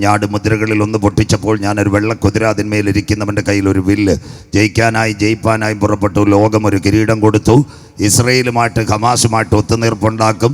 ഞാട് മുദ്രകളിൽ ഒന്ന് പൊട്ടിച്ചപ്പോൾ ഞാനൊരു വെള്ളക്കുതിര, അതിന്മേലിരിക്കുന്നവൻ്റെ കയ്യിൽ ഒരു വില്ല്, ജയിപ്പാനായി പുറപ്പെട്ടു. ലോകം ഒരു കിരീടം കൊടുത്തു. ഇസ്രയേലുമായിട്ട് ഹമാസുമായിട്ട് ഒത്തുതീർപ്പുണ്ടാക്കും.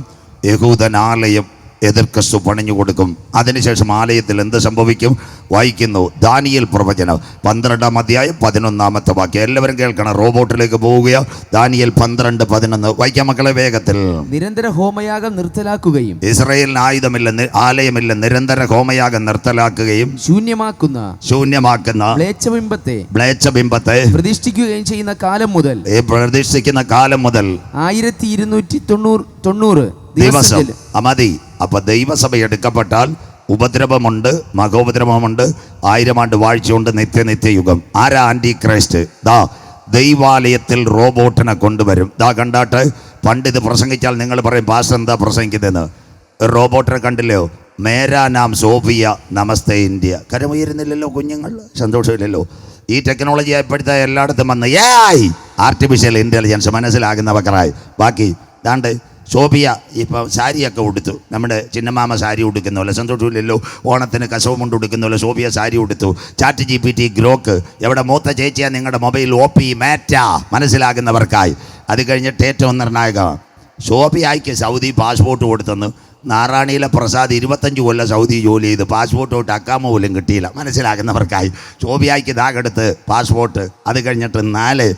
യഹൂദൻ ആലയം എതിർ ക്രിസ്തു പണിഞ്ഞു കൊടുക്കും. അതിനുശേഷം ആലയത്തിൽ എന്ത് സംഭവിക്കും? വായിക്കുന്നു ദാനിയേൽ പ്രവചനം 12-ാം അധ്യായം 11-ാമത്തെ വാക്യം. എല്ലാവരും കേൾക്കണം. റോബോട്ടിലേക്ക് പോവുകയോ. ദാനിയേൽ 12:11 വായിക്കാം മക്കളെ വേഗത്തിൽ. നിരന്തര ഹോമയാഗം നിർത്തലാക്കുകയും ഇസ്രായേലിന് ആയുധമില്ല, ആലയമില്ല, നിരന്തര ഹോമയാഗം നിർത്തലാക്കുകയും ശൂന്യമാക്കുന്ന മ്ലേച്ഛബിംബത്തെ പ്രതിഷ്ഠിക്കുകയും ചെയ്യുന്ന കാലം മുതൽ 1290 ദിവസം മതി. അപ്പൊ ദൈവസഭ എടുക്കപ്പെട്ടാൽ ഉപദ്രവമുണ്ട്, മഹോപദ്രവമുണ്ട്, 1000 ആണ്ട് വാഴ്ചയുണ്ട്, നിത്യയുഗം. ആരാ ആന്റി ക്രൈസ്റ്റ്? ദൈവാലയത്തിൽ റോബോട്ടിനെ കൊണ്ടുവരും. കണ്ടാട്ട് പണ്ട് ഇത് പ്രസംഗിച്ചാൽ നിങ്ങൾ പറയും പാസ്റ്റർ എന്താ പ്രസംഗിക്കുന്നതെന്ന്. റോബോട്ടിനെ കണ്ടില്ലയോ? മേരാ നാം സോഫിയ, നമസ്തേ ഇന്ത്യ. കരമുയരുന്നില്ലല്ലോ കുഞ്ഞുങ്ങൾ, സന്തോഷമില്ലല്ലോ. ഈ ടെക്നോളജി എപ്പോഴത്തെ എല്ലായിടത്തും വന്ന് ആർട്ടിഫിഷ്യൽ ഇൻ്റലിജൻസ് മനസ്സിലാകുന്നവക്കറായി. ബാക്കി ദാണ്ട് ശോഭിയ ഇപ്പം സാരിയൊക്കെ ഉടുത്തു. നമ്മുടെ ചിന്നമാമ സാരി ഉടുക്കുന്ന പോലെ, സന്തോഷമില്ലല്ലോ. ഓണത്തിന് കസവ് കൊണ്ട് ഉടുക്കുന്ന പോലെ ശോഭിയ സാരി ഉടുത്തു. ചാറ്റ് GPT, ഗ്രോക്ക്, എവിടെ മൂത്ത ചേച്ചിയാ നിങ്ങളുടെ മൊബൈൽ OP, മാറ്റ, മനസ്സിലാകുന്നവർക്കായി. അത് കഴിഞ്ഞിട്ട് ഏറ്റവും നിർണായകം, ശോഭിയായിക്ക് സൗദി പാസ്പോർട്ട് കൊടുത്തെന്ന്. നാറാണിയിലെ പ്രസാദ് 25 കൊല്ലം സൗദി ജോലി ചെയ്ത് പാസ്പോർട്ട് തൊട്ട് അക്കാമ പോലും കിട്ടിയില്ല, മനസ്സിലാകുന്നവർക്കായി. ശോഭിയായിക്ക് ദാഗെടുത്ത് പാസ്പോർട്ട്. അത് കഴിഞ്ഞിട്ട് 4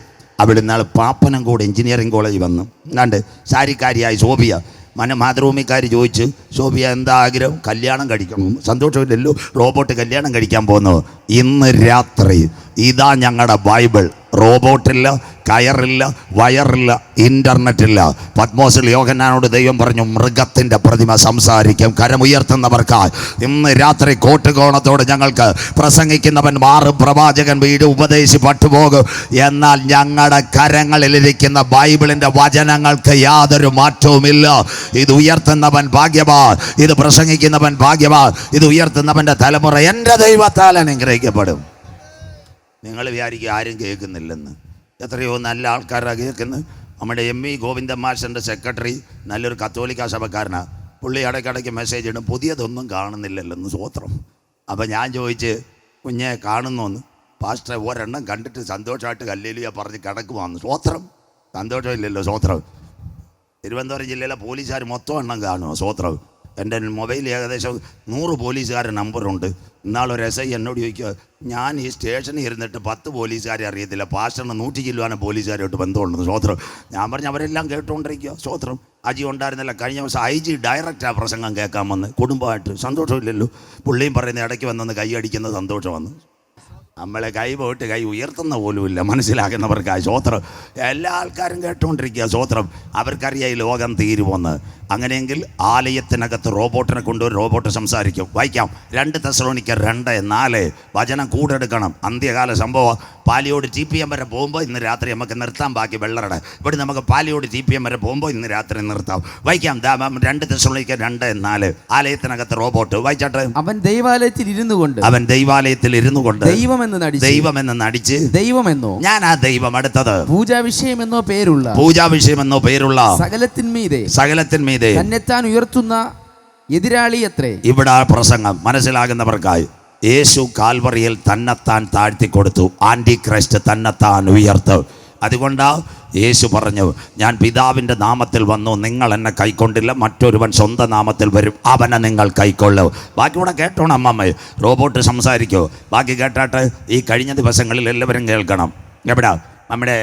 അവിടെ നാൾ പാപ്പനംകോട് എഞ്ചിനീയറിംഗ് കോളേജ് വന്നു. കണ്ട് സാരിക്കാരിയായി ശോഭിയ. മാതൃഭൂമിക്കാർ ചോദിച്ചു, ശോഭിയ എന്താ ആഗ്രഹം? കല്യാണം കഴിക്കണം. സന്തോഷമില്ലല്ലോ, റോബോട്ട് കല്യാണം കഴിക്കാൻ പോകുന്നു. ഇന്ന് രാത്രി ഇതാ ഞങ്ങളുടെ ബൈബിൾ. റോബോട്ടില്ല, കയറില്ല, വയറില്ല, ഇൻ്റർനെറ്റില്ല. പത്മോസിൽ യോഹന്നാനോട് ദൈവം പറഞ്ഞു, മൃഗത്തിൻ്റെ പ്രതിമ സംസാരിക്കും. കരമുയർത്തുന്നവർക്കായി ഇന്ന് രാത്രി കോട്ടുകോണത്തോട് ഞങ്ങൾക്ക് പ്രസംഗിക്കുന്നവൻ മാറും, പ്രവാചകൻ വീട് ഉപദേശി പട്ടുപോകും. എന്നാൽ ഞങ്ങളുടെ കരങ്ങളിലിരിക്കുന്ന ബൈബിളിൻ്റെ വചനങ്ങൾക്ക് യാതൊരു മാറ്റവുമില്ല. ഇത് ഉയർത്തുന്നവൻ ഭാഗ്യവാൻ, ഇത് പ്രസംഗിക്കുന്നവൻ ഭാഗ്യവാൻ, ഇത് ഉയർത്തുന്നവൻ്റെ തലമുറ എൻ്റെ ദൈവത്താൽ അനുഗ്രഹിക്കപ്പെടും. നിങ്ങൾ വിചാരിക്കുക ആരും കേൾക്കുന്നില്ലെന്ന്. എത്രയോ നല്ല ആൾക്കാരാണ് കേൾക്കുന്നത്. നമ്മുടെ ME ഗോവിന്ദൻ മാസ്റ്ററിൻ്റെ സെക്രട്ടറി നല്ലൊരു കത്തോലിക്ക സഭക്കാരനാണ്. പുള്ളി ഇടയ്ക്കിടയ്ക്ക് മെസ്സേജ് ഇടും, പുതിയതൊന്നും കാണുന്നില്ലല്ലെന്ന്. സ്വോത്രം. അപ്പം ഞാൻ ചോദിച്ച്, കുഞ്ഞെ കാണുന്നോന്ന്? പാസ്റ്ററെ ഒരെണ്ണം കണ്ടിട്ട് സന്തോഷമായിട്ട് ഹല്ലേലൂയ പറഞ്ഞ് കിടക്കുവാന്ന്. സ്വോത്രം. സന്തോഷമില്ലല്ലോ. സ്വോത്രം. തിരുവനന്തപുരം ജില്ലയിലെ പോലീസുകാർ മൊത്തം എണ്ണം കാണുമോ? സ്വോത്രം. എൻ്റെ മൊബൈലിൽ ഏകദേശം 100 പോലീസുകാരുടെ നമ്പറുണ്ട്. ഇന്നാളൊരു SI എന്നോട് ചോദിക്കുക, ഞാൻ ഈ സ്റ്റേഷനിൽ ഇരുന്നിട്ട് 10 പോലീസുകാരെ അറിയത്തില്ല, പാസ്റ്ററിന് 100 ചില്ലുവാനും പോലീസുകാരുമായിട്ട് ബന്ധമുണ്ടെന്ന്. സ്വോത്രം. ഞാൻ പറഞ്ഞു അവരെല്ലാം കേട്ടുകൊണ്ടിരിക്കുക. സ്വോത്രം. അജി ഉണ്ടായിരുന്നില്ല. കഴിഞ്ഞ ദിവസം IG ഡയറക്റ്റാണ് പ്രസംഗം കേൾക്കാൻ വന്ന്, കുടുംബമായിട്ട്. സന്തോഷമില്ലല്ലോ. പുള്ളിയും പറയുന്ന ഇടയ്ക്ക് വന്നൊന്ന് കൈ അടിക്കുന്ന സന്തോഷം വന്നു. നമ്മളെ കൈ പോയിട്ട് കൈ ഉയർത്തുന്ന പോലുമില്ല, മനസ്സിലാക്കുന്നവർക്കായി. സ്വോത്രം. എല്ലാ ആൾക്കാരും കേട്ടുകൊണ്ടിരിക്കുക. സ്വോത്രം. അവർക്കറിയാം ഈ ലോകം തീരുമെന്ന്. അങ്ങനെയെങ്കിൽ ആലയത്തിനകത്ത് റോബോട്ടിനെ കൊണ്ടുവരും, റോബോട്ട് സംസാരിക്കും. വായിക്കാം 2 തെസ്സലോനിക്കർ 2:4. വചനം കൂടെടുക്കണം. അന്ത്യകാല സംഭവം. പാലിയോട് TPM വരെ പോകുമ്പോൾ ഇന്ന് രാത്രി നമുക്ക് നിർത്താം. ബാക്കി വെള്ളറടെ ഇവിടെ നമുക്ക് പാലിയോട് TPM വരെ പോകുമ്പോൾ ഇന്ന് രാത്രി നിർത്താം. വായിക്കാം 2 തെസ്സലോനിക്കർ 2:4. ആലയത്തിനകത്ത് റോബോട്ട്. വായിച്ചാട്ടെ. അവൻ ദൈവാലയത്തിൽ ഇരുന്നു കൊണ്ട് ദൈവമെന്ന് നടിച്ച് ദൈവമെന്നോ, ഞാൻ ആ ദൈവം, അടുത്തത് പൂജാവിഷയമെന്നോ പേരുള്ള സകലത്തിന്മീതെ തന്നെത്താൻ ഉയർത്തുന്ന എതിരാളി അത്രേ. ഇവിടെ പ്രസംഗം മനസ്സിലാകുന്നവർക്കായി. യേശു കാൽവറിയിൽ തന്നെത്താൻ താഴ്ത്തി കൊടുത്തു. ആന്റി ക്രൈസ്റ്റ് തന്നെത്താൻ ഉയർത്തും. അതുകൊണ്ടാ യേശു പറഞ്ഞു, ഞാൻ പിതാവിൻ്റെ നാമത്തിൽ വന്നു, നിങ്ങൾ എന്നെ കൈക്കൊണ്ടില്ല. മറ്റൊരുവൻ സ്വന്തം നാമത്തിൽ വരും, അവനെ നിങ്ങൾ കൈക്കൊള്ളും. ബാക്കി കൂടെ കേട്ടോണം അമ്മമ്മ. റോബോട്ട് സംസാരിക്കോ? ബാക്കി കേട്ടാട്ട് ഈ കഴിഞ്ഞ ദിവസങ്ങളിൽ എല്ലാവരും കേൾക്കണം. എവിടാ? നമ്മുടെ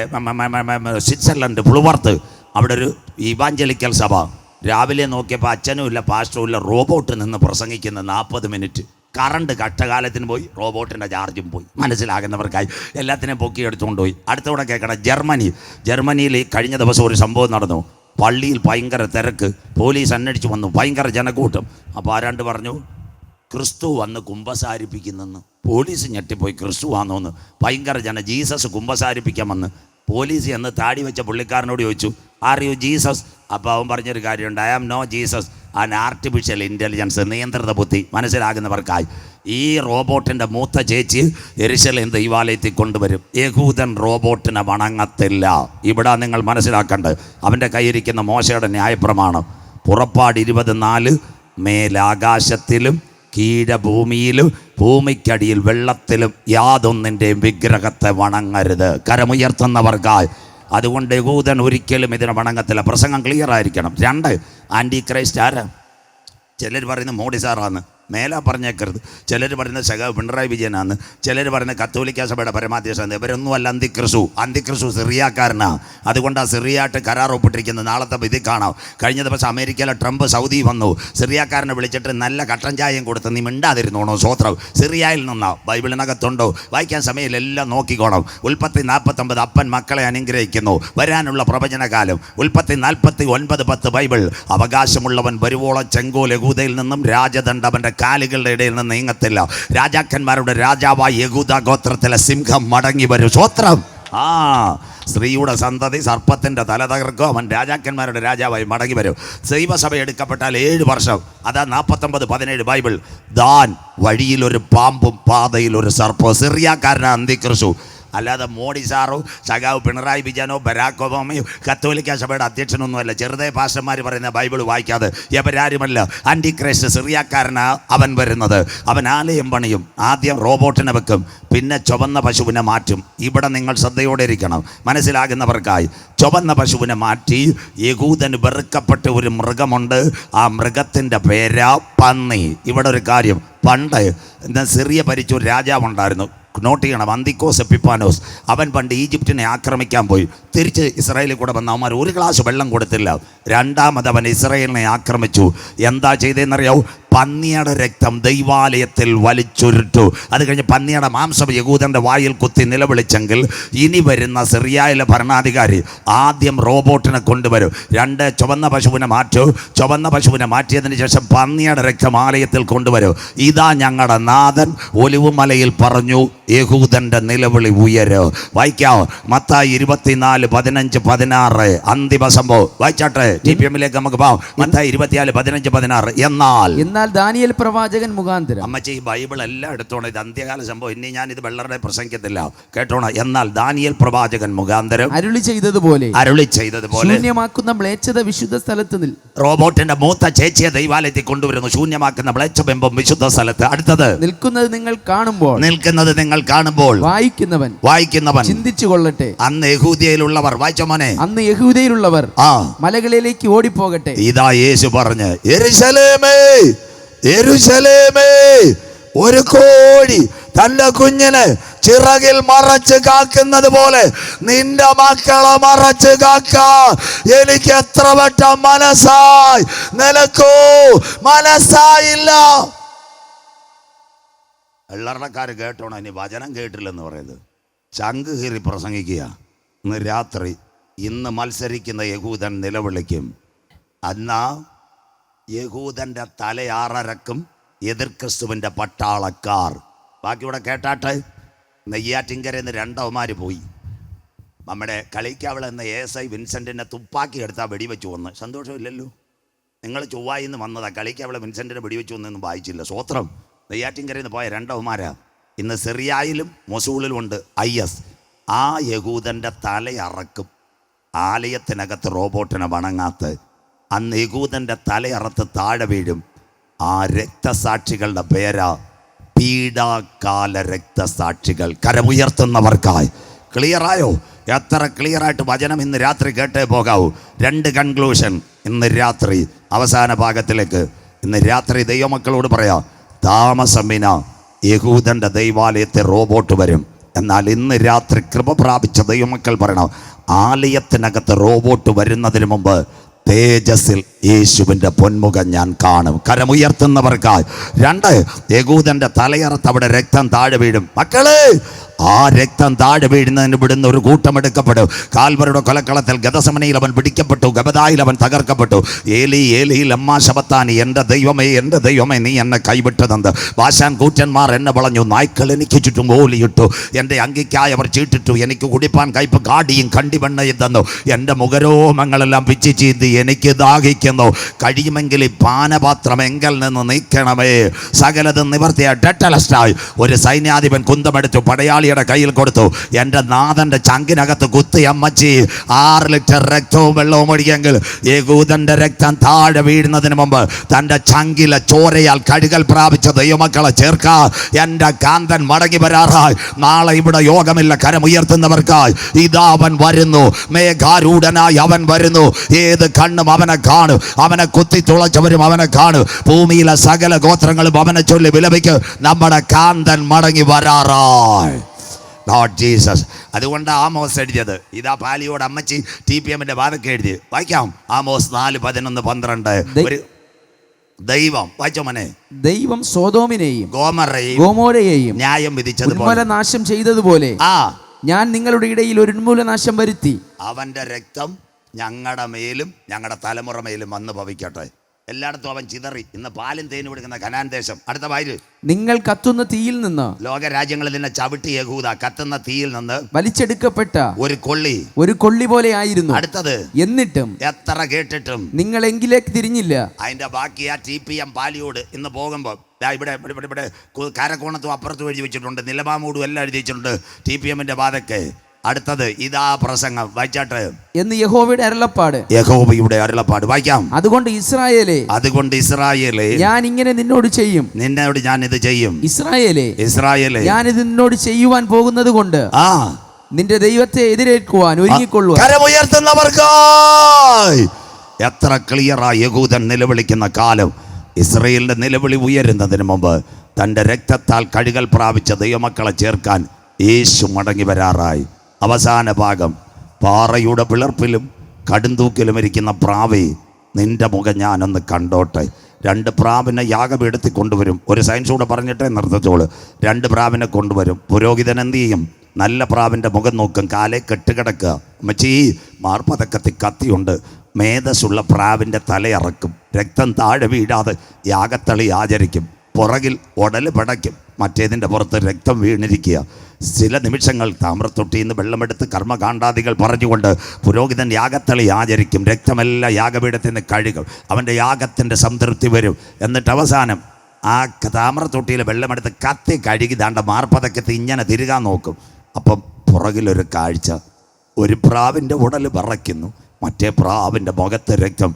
സ്വിറ്റ്സർലൻഡ് പുളുവർത്ത്. അവിടെ ഒരു ഇവാഞ്ചലിക്കൽ സഭ. രാവിലെ നോക്കിയപ്പോൾ അച്ഛനും ഇല്ല, പാസ്റ്ററും ഇല്ല. റോബോട്ട് നിന്ന് പ്രസംഗിക്കുന്ന 40 മിനിറ്റ്. കറണ്ട് കഷ്ടകാലത്തിന് പോയി, റോബോട്ടിൻ്റെ ചാർജും പോയി. മനസ്സിലാകുന്നവർക്കായി എല്ലാത്തിനെയും പൊക്കി എടുത്തുകൊണ്ട് പോയി. അടുത്തൂടെ കേൾക്കണം. ജർമ്മനിയിൽ കഴിഞ്ഞ ദിവസം ഒരു സംഭവം നടന്നു. പള്ളിയിൽ ഭയങ്കര തിരക്ക്. പോലീസ് അന്വേഷിച്ച് വന്നു. ഭയങ്കര ജനക്കൂട്ടം. അപ്പോൾ ആരാണ്ട് പറഞ്ഞു, ക്രിസ്തു വന്ന് കുമ്പസാരിപ്പിക്കുന്നെന്ന്. പോലീസ് ഞെട്ടിപ്പോയി. ക്രിസ്തു വന്നോന്ന്. ഭയങ്കര ജീസസ് കുമ്പസാരിപ്പിക്കാൻ വന്ന്. പോലീസ് എന്ന് താടി വെച്ച പുള്ളിക്കാരനോട് ചോദിച്ചു, ആർ യു ജീസസ്? അപ്പോൾ അവൻ പറഞ്ഞൊരു കാര്യമുണ്ട്, I am no Jesus, an artificial intelligence, നിയന്ത്രിത ബുദ്ധി. മനസ്സിലാകുന്നവർക്കായി. ഈ റോബോട്ടിൻ്റെ മൂത്ത ചേച്ചി യെരുശലേം ദൈവാലയത്തിൽ കൊണ്ടുവരും. യഹൂദൻ റോബോട്ടിനെ വണങ്ങത്തില്ല. ഇവിടെ നിങ്ങൾ മനസ്സിലാക്കേണ്ടത്, അവൻ്റെ കയ്യിരിക്കുന്ന മോശയുടെ ന്യായപ്രമാണം. പുറപ്പാട് 24, മേലാകാശത്തിലും കീഴഭൂമിയിലും ഭൂമിക്കടിയിൽ വെള്ളത്തിലും യാതൊന്നിൻ്റെയും വിഗ്രഹത്തെ വണങ്ങരുത്. കരമുയർത്തുന്നവർക്കായി. അതുകൊണ്ട് യഹൂദൻ ഒരിക്കലും ഇതിനെ വണങ്ങത്തില്ല. പ്രസംഗം ക്ലിയർ ആയിരിക്കണം. 2, ആൻറ്റി ക്രൈസ്റ്റ് ആരാ? ചിലർ പറയുന്നത് മോഡി സാറാണ്, മേലാ പറഞ്ഞേക്കരുത്. ചിലർ പറയുന്നത് സഖാവ് പിണറായി വിജയനാണ്. ചിലർ പറയുന്നത് കത്തോലിക്ക സഭയുടെ പരമാധ്യക്ഷനാണ്. ഇവരൊന്നുമല്ല അന്തിക്രിസ്തു സിറിയാക്കാരനാണ്. അതുകൊണ്ടാണ് സിറിയായിട്ട് കരാർ ഒപ്പിട്ടിരിക്കുന്നത്. നാളത്തെ ഇത് കാണാം. കഴിഞ്ഞ ദിവസം അമേരിക്കയിലെ ട്രംപ് സൗദി വന്നു. സിറിയാക്കാരനെ വിളിച്ചിട്ട് നല്ല കട്ടൻ ചായയും കൊടുത്ത് നീ മിണ്ടാതിരുന്നോണോ സ്വോത്രം. സിറിയയിൽ നിന്നാ, ബൈബിളിനകത്തുണ്ടോ? വായിക്കാൻ സമയമില്ല, എല്ലാം നോക്കിക്കോണം. ഉൽപ്പത്തി 49 അപ്പൻ മക്കളെ അനുഗ്രഹിക്കുന്നു. വരാനുള്ള പ്രവചനകാലം. ഉൽപ്പത്തി 49:10 ബൈബിൾ. അവകാശമുള്ളവൻ വരുവോളം ചെങ്കോൽ യഹൂദയിൽ നിന്നും രാജദണ്ഡ അവൻ്റെ കാലുകളുടെ ഇടയിൽ നിന്ന് നീങ്ങത്തില്ല. രാജാക്കന്മാരുടെ രാജാവായ യഹൂദ ഗോത്രത്തിലെ സിംഹം മടങ്ങി വരും. സ്വോത്രം. സ്ത്രീയുടെ സന്തതി സർപ്പത്തിൻ്റെ തല തകർക്കും. അവൻ രാജാക്കന്മാരുടെ രാജാവായി മടങ്ങി വരും. ദൈവസഭ എടുക്കപ്പെട്ടാൽ 7 വർഷം. അതാ 49:17 ബൈബിൾ. ദാൻ വഴിയിലൊരു പാമ്പും പാതയിലൊരു സർപ്പവും. സിറിയാക്കാരനാണ് അന്തിക്രിസ്തു. അല്ലാതെ മോഡി സാറോ സഖാവ് പിണറായി വിജയനോ ബരാക് ഒബാമയോ കത്തോലിക്ക സഭയുടെ അധ്യക്ഷനൊന്നുമല്ല. ചെറുതേ പാസ്റ്റർമാർ പറയുന്ന ബൈബിൾ വായിക്കാതെ എവരാരുമല്ല. ആൻറ്റി ക്രൈസ്റ്റ് സിറിയാക്കാരനാ അവൻ വരുന്നത്. അവൻ ആലയം പണിയും. ആദ്യം റോബോട്ടിനെ വെക്കും, പിന്നെ ചുവന്ന പശുവിനെ മാറ്റും. ഇവിടെ നിങ്ങൾ ശ്രദ്ധയോടെ ഇരിക്കണം, മനസ്സിലാകുന്നവർക്കായി. ചുവന്ന പശുവിനെ മാറ്റി യഹൂദന് വെറുക്കപ്പെട്ട ഒരു മൃഗമുണ്ട്. ആ മൃഗത്തിൻ്റെ പേരാ പന്നി. ഇവിടെ ഒരു കാര്യം, പണ്ട് സിറിയ ഭരിച്ച ഒരു രാജാവുണ്ടായിരുന്നു. നോട്ട് ചെയ്യണം, അന്തിക്കോസ് എപ്പിപ്പാനോസ്. അവൻ പണ്ട് ഈജിപ്തിനെ ആക്രമിക്കാൻ പോയി. തിരിച്ച് ഇസ്രായേലിൽ കൂടെ വന്ന അവന്മാർ ഒരു ഗ്ലാസ് വെള്ളം കൊടുത്തില്ല. രണ്ടാമത് അവൻ ഇസ്രായേലിനെ ആക്രമിച്ചു. എന്താ ചെയ്തതെന്നറിയാവൂ? പന്നിയുടെ രക്തം ദൈവാലയത്തിൽ വലിച്ചൊരുട്ടു. അത് കഴിഞ്ഞ് പന്നിയുടെ മാംസം യഹൂദൻ്റെ വായിൽ കുത്തി നിലവിളിച്ചെങ്കിൽ ഇനി വരുന്ന സിറിയയിലെ ഭരണാധികാരി ആദ്യം റോബോട്ടിനെ കൊണ്ടുവരും. 2 ചുവന്ന പശുവിനെ മാറ്റൂ. ചുവന്ന പശുവിനെ മാറ്റിയതിന് ശേഷം പന്നിയുടെ രക്തം ആലയത്തിൽ കൊണ്ടുവരും. ഇതാ ഞങ്ങളുടെ നാഥൻ ഒലിവുമലയിൽ പറഞ്ഞു, യഹൂദൻ്റെ നിലവിളി ഉയരോ. വായിക്കാവോ? മത്തായി 24:15-16 അന്തിമ സംഭവം. വായിച്ചാട്ടെ, TPM-ലേക്ക് നമുക്ക് പോകാം. മത്തായി 24:15-16. എന്നാൽ ദാനിയേൽ പ്രവാചകൻ മുഖാന്തരം. അമ്മച്ചി ബൈബിൾ എല്ലാം എടുത്തോണം. ഇത് അന്ത്യകാല സംഭവം. ഇനി ഞാൻ ഇത് വെള്ളരുടെ പ്രസംഗിക്കത്തില്ല, കേട്ടോണം. എന്നാൽ ദാനിയേൽ പ്രവാചകൻ മുഖാന്തരം അരുളി ചെയ്തതുപോലെ ശൂന്യമാക്കുന്ന മ്ലേച്ഛത വിശുദ്ധ സ്ഥലത്ത് റോബോട്ടിന്റെ മൂത്ത ചേച്ചിയെ ദൈവാലയത്തിൽ കൊണ്ടുവരുന്നു. ശൂന്യമാക്കുന്ന മ്ലേച്ഛബിംബം വിശുദ്ധ സ്ഥലത്ത്. അടുത്തത് നിൽക്കുന്നത് നിങ്ങൾ കാണുമ്പോൾ വായിക്കുന്നവൻ ചിന്തിച്ചു കൊള്ളട്ടെ. അന്ന് യഹൂദയിലുള്ളവർ, വായിച്ച മോനെ, അന്ന് യഹൂദയിലുള്ളവർ മലകളിലേക്ക് ഓടിപ്പോകട്ടെ. ഇതാ യേശു പറഞ്ഞ്, യെരൂശലേമേ യെരൂശലേമേ, ഒരു കോഴി തന്റെ കുഞ്ഞിനെ ചിറകിൽ മറച്ച് കാക്കുന്നത് പോലെ നിന്റെ മക്കളെ മറച്ച് കാക്കാൻ എനിക്ക് എത്ര വട്ടം മനസ്സായി, നിനക്കോ മനസ്സായില്ല. വെള്ളറക്കാര് കേട്ടോണം. ഇനി വചനം കേട്ടില്ലെന്ന് പറയുന്നത് ചങ്ക് കീറി പ്രസംഗിക്കുക. ഇന്ന് രാത്രി ഇന്ന് മത്സരിക്കുന്ന യഹൂദൻ നിലവിളിക്കും. എന്നാ യഹൂദൻ്റെ തലയാറരക്കും എതിർ ക്രിസ്തുവിൻ്റെ പട്ടാളക്കാർ. ബാക്കിയൂടെ കേട്ടാട്ടെ. നെയ്യാറ്റിൻകരയിൽ നിന്ന് 2 അവന്മാർ പോയി. നമ്മുടെ കളിക്കാവള എന്ന ASI വിൻസെൻറ്റിനെ തുപ്പാക്കി എടുത്താൽ വെടിവെച്ചു വന്ന്. സന്തോഷമില്ലല്ലോ? നിങ്ങൾ ചൊവ്വായിൽ നിന്ന് വന്നതാ. കളിക്കാവള വിൻസെൻറ്റിനെ വെടിവെച്ചു വന്നൊന്നും വായിച്ചില്ല. സ്വോത്രം. നെയ്യാറ്റിൻകരയിൽ നിന്ന് പോയ 2 അവന്മാരാ. ഇന്ന് സിറിയയിലും മൊസൂളിലും ഉണ്ട് IS. ആ യഹൂദൻ്റെ തലയറക്കും. ആലയത്തിനകത്ത് റോബോട്ടിനെ വണങ്ങാത്ത അന്ന് യഹൂദൻ്റെ തലയറത്ത് താഴെ വീഴും. ആ രക്തസാക്ഷികളുടെ പേരാ പീഡാകാല രക്തസാക്ഷികൾ. കരമുയർത്തുന്നവർക്കായി. ക്ലിയറായോ? എത്ര ക്ലിയറായിട്ട് വചനം ഇന്ന് രാത്രി കേട്ടേ പോകാവൂ. 2 കൺക്ലൂഷൻ ഇന്ന് രാത്രി, അവസാന ഭാഗത്തിലേക്ക്. ഇന്ന് രാത്രി ദൈവമക്കളോട് പറയാം, താമസമിന യഹൂദൻ്റെ ദൈവാലയത്തെ റോബോട്ട് വരും. എന്നാൽ ഇന്ന് രാത്രി കൃപ പ്രാപിച്ച ദൈവമക്കൾ പറയണം, ആലയത്തിനകത്ത് റോബോട്ട് വരുന്നതിന് മുമ്പ് തേജസ്സിൽ യേശുവിൻ്റെ പൊന്മുഖം ഞാൻ കാണും. കരമുയർത്തുന്നവർക്കായി. 2 യഹൂദൻ്റെ തലയറത്ത് അവിടെ രക്തം താഴെ വീഴും. മക്കളെ, ആ രക്തം താഴെ വീഴുന്നതിന് വിടുന്ന ഒരു കൂട്ടമെടുക്കപ്പെടും. കാൽവരുടെ കൊലക്കളത്തിൽ ഗതസമനയിൽ അവൻ പിടിക്കപ്പെട്ടു, ഗബദായിൽ അവൻ തകർക്കപ്പെട്ടു. ഏലി ഏലി ലമ്മാ ശബത്താനി, എൻ്റെ ദൈവമേ എൻ്റെ ദൈവമേ നീ എന്നെ കൈവിട്ടതെന്ത്. ബാശാൻ കൂറ്റന്മാർ എന്നെ വളഞ്ഞു, നായ്ക്കൾ എനിക്ക് ചുറ്റും ഓലിയിട്ടു. എൻ്റെ അങ്കിക്കായി അവർ ചീട്ടിട്ടു, എനിക്ക് കുടിപ്പാൻ കയ്പ് കാടിയും കണ്ടിവെണ്ണയും തന്നു. എൻ്റെ മുഖരോമങ്ങളെല്ലാം പിച്ചി ചീന്തി എനിക്ക് ദാഹിക്കുന്നു. കഴിയുമെങ്കിൽ ഈ പാനപാത്രം എങ്കിൽ നിന്ന് നീക്കണമേ. സകലതും നിവർത്തിയ ടെറ്റലസ്റ്റായി ഒരു സൈന്യാധിപൻ കുന്തമെടുത്തു, പടയാളി അമ്മച്ചിയുടെ കയ്യിൽ കൊടുത്തു. എൻ്റെ നാഥൻ്റെ ചങ്കിനകത്ത് കുത്തി അമ്മച്ചി 6 ലിറ്റർ രക്തവും വെള്ളവും ഒഴിയെങ്കിൽ യഹൂദൻ്റെ രക്തം താഴെ വീഴുന്നതിന് മുമ്പ് തൻ്റെ ചങ്കിലെ ചോരയാൽ കഴുകൽ പ്രാപിച്ച ദൈവമക്കളെ ചേർക്കാ. എൻ്റെ കാന്തൻ മടങ്ങി വരാറായി. നാളെ ഇവിടെ യോഗമില്ല, കരമുയർത്തുന്നവർക്കായി ഇതാ അവൻ വരുന്നു, മേഘാരൂഢനായി അവൻ വരുന്നു. ഏത് കണ്ണും അവനെ കാണും, അവനെ കുത്തി തുളച്ചവരും അവനെ കാണും. ഭൂമിയിലെ സകല ഗോത്രങ്ങളും അവനെ ചൊല്ലി വിലപിക്കും, നമ്മുടെ കാന്തൻ മടങ്ങി വരാറായി. Lord Jesus. അതുകൊണ്ട് ആമോസ് എഴുതിയത് ഇതാ പാലിയോട് അമ്മച്ചി TPM-ന്റെ വാദക്ക് എഴുതി. വായിക്കാം. ആമോസ് 4, 11, 12. ഒരു ദൈവം വായിച്ചോ മോനെ. ദൈവം സോദോമിനെയും ഗോമോരയെയും ന്യായം വിധിച്ചതുപോലെ നാശം ചെയ്തതുപോലെ ഞാൻ നിങ്ങളുടെ ഇടയിൽ ഒരു ഉന്മൂലനാശം വരുത്തി. അവന്റെ രക്തം ഞങ്ങളുടെ മേലും ഞങ്ങളുടെ തലമുറ മേലും വന്ന് ഭവിക്കട്ടെ. എല്ലായിടത്തും അവൻ ചിതറി. ഇന്ന് പാലും തേനും കൊടുക്കുന്ന കനാൻ ദേശം. അടുത്ത വായില്. നിങ്ങൾ കത്തുന്ന തീയിൽ നിന്ന്, ലോകരാജ്യങ്ങളിൽ നിന്ന് ചവിട്ടി യഹൂദ കത്തുന്ന തീയിൽ നിന്ന് വലിച്ചെടുക്കപ്പെട്ട ഒരു കൊള്ളി പോലെ ആയിരുന്നു. അടുത്തത്. എന്നിട്ടും എത്ര കേട്ടിട്ടും നിങ്ങൾ എങ്കിലേക്ക് തിരിഞ്ഞില്ല. അതിന്റെ ബാക്കി ആ TPM പാലിയോട് ഇന്ന് പോകുമ്പോൾ ഇവിടെ ഇവിടെ ഇവിടെ കാരക്കോണത്തും അപ്പുറത്തും എഴുതി വെച്ചിട്ടുണ്ട്, നിലമാമൂടും എല്ലാം എഴുതി വെച്ചിട്ടുണ്ട് TPM-ന്റെ വാദക്കെ. അടുത്തത് ഇതാ പ്രസംഗം വായിച്ചാട്ട്. എന്ന് യഹോവയുടെ അരുളപ്പാട്. യഹോവയുടെ അരുളപ്പാട് വായിക്കാം. അതുകൊണ്ട് ഇസ്രായേലേ ഞാൻ ഇങ്ങനെ നിന്നോട് ചെയ്യും. നിന്നോട് ഞാൻ ഇത് ചെയ്യും. ഇസ്രായേലേ ഞാൻ ഇത് നിന്നോട് ചെയ്യുവാൻ പോകുന്നത് കൊണ്ട് നിന്റെ ദൈവത്തെ എതിരേൽക്കുവാൻ ഒരുങ്ങിക്കൊള്ളുക. കരമുയർത്തുന്നവർക്കായി എത്ര ക്ലിയറായി യഹൂദൻ നിലവിളിക്കുന്ന കാലം. ഇസ്രായേലിന്റെ നിലവിളി ഉയരുന്നതിന് മുമ്പ് തൻ്റെ രക്തത്താൽ കഴുകൽ പ്രാപിച്ച ദൈവമക്കളെ ചേർക്കാൻ യേശു മടങ്ങി വരാറായി. അവസാന ഭാഗം. പാറയുടെ പിളർപ്പിലും കടുന്തൂക്കിലും ഇരിക്കുന്ന പ്രാവേ, നിന്റെ മുഖം ഞാനൊന്ന് കണ്ടോട്ടെ. 2 പ്രാവിനെ യാഗപീഠത്തിൽ കൊണ്ടുവരും. ഒരു സയൻസ് കൂടെ പറഞ്ഞിട്ടേ നിർത്തത്തോളൂ. 2 പ്രാവിനെ കൊണ്ടുവരും. പുരോഹിതൻ എന്ത് ചെയ്യും? നല്ല പ്രാവിൻ്റെ മുഖം നോക്കും, കാലെ കെട്ടുകിടക്കുക. മച്ചി മാർപ്പതക്കത്തി കത്തിയുണ്ട്. മേധസ്സുള്ള പ്രാവിൻ്റെ തലയിറക്കും. രക്തം താഴെ വീഴാതെ യാഗത്തളി ആചരിക്കും. പുറകിൽ ഉടല് പടയ്ക്കും, മറ്റേതിൻ്റെ പുറത്ത് രക്തം വീണിരിക്കുക. ചില നിമിഷങ്ങൾ താമ്രത്തൊട്ടിയിൽ നിന്ന് വെള്ളമെടുത്ത് കർമ്മകാണ്ഡാദികൾ പറഞ്ഞുകൊണ്ട് പുരോഹിതൻ യാഗത്തളി ആചരിക്കും. രക്തമെല്ലാം യാഗപീഠത്തിൽ നിന്ന് കഴുകും. അവൻ്റെ യാഗത്തിൻ്റെ സംതൃപ്തി വരും. എന്നിട്ട് അവസാനം ആ താമ്രത്തൊട്ടിയിൽ വെള്ളമെടുത്ത് കത്തി കഴുകി ദാണ്ട മാർപ്പതക്കത്ത് ഇങ്ങനെ തിരുകാൻ നോക്കും. അപ്പം പുറകിലൊരു കാഴ്ച. ഒരു പ്രാവിൻ്റെ ഉടൽ വിറയ്ക്കുന്നു, മറ്റേ പ്രാവിൻ്റെ മുഖത്ത് രക്തം.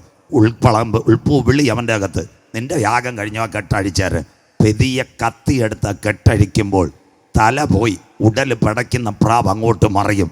ഉൾപ്പൂ വിളി അവൻ്റെ അകത്ത്. നിന്റെ യാഗം കഴിഞ്ഞോ കെട്ടഴിച്ചാറ്. പെതിയെ കത്തിയെടുത്ത് കെട്ടഴിക്കുമ്പോൾ തല പോയി ഉടൽ പിടയ്ക്കുന്ന പ്രാവ് അങ്ങോട്ട് മറിയും.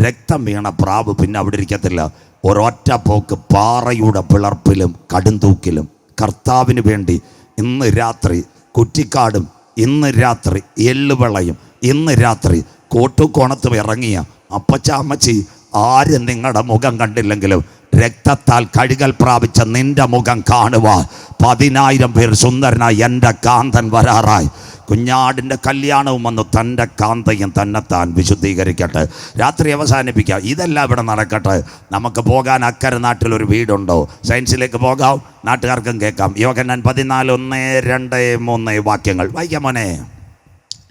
രക്തം വീണ പ്രാവ് പിന്നെ അവിടെ ഇരിക്കത്തില്ല. ഒരൊറ്റ പോക്ക് പാറയുടെ പിളർപ്പിലും കടുന്തൂക്കിലും കർത്താവിന് വേണ്ടി ഇന്ന് രാത്രി കുറ്റിക്കാടും, ഇന്ന് രാത്രി എള്ളുവിളയും, ഇന്ന് രാത്രി കോട്ടുകോണത്തും ഇറങ്ങിയ അപ്പച്ച അമ്മച്ചി ആരും നിങ്ങളുടെ മുഖം കണ്ടില്ലെങ്കിലും രക്തത്താൽ കഴുകൽ പ്രാപിച്ച നിന്റെ മുഖം കാണുവാൻ 10,000 പേർ സുന്ദരനായി എൻ്റെ കാന്തൻ വരാറായി. കുഞ്ഞാടിൻ്റെ കല്യാണവും വന്നു തൻ്റെ കാന്തയും തന്നെത്താൻ വിശുദ്ധീകരിക്കട്ടെ. രാത്രി അവസാനിപ്പിക്കുക. ഇതെല്ലാം ഇവിടെ നടക്കട്ടെ. നമുക്ക് പോകാൻ അക്കരെ നാട്ടിലൊരു വീടുണ്ടോ? സയൻസിലേക്ക് പോകാം, നാട്ടുകാർക്കും കേൾക്കാം. യോഹന്നാൻ 14, 1, 2, 3 വാക്യങ്ങൾ വായിക്കാം മോനെ.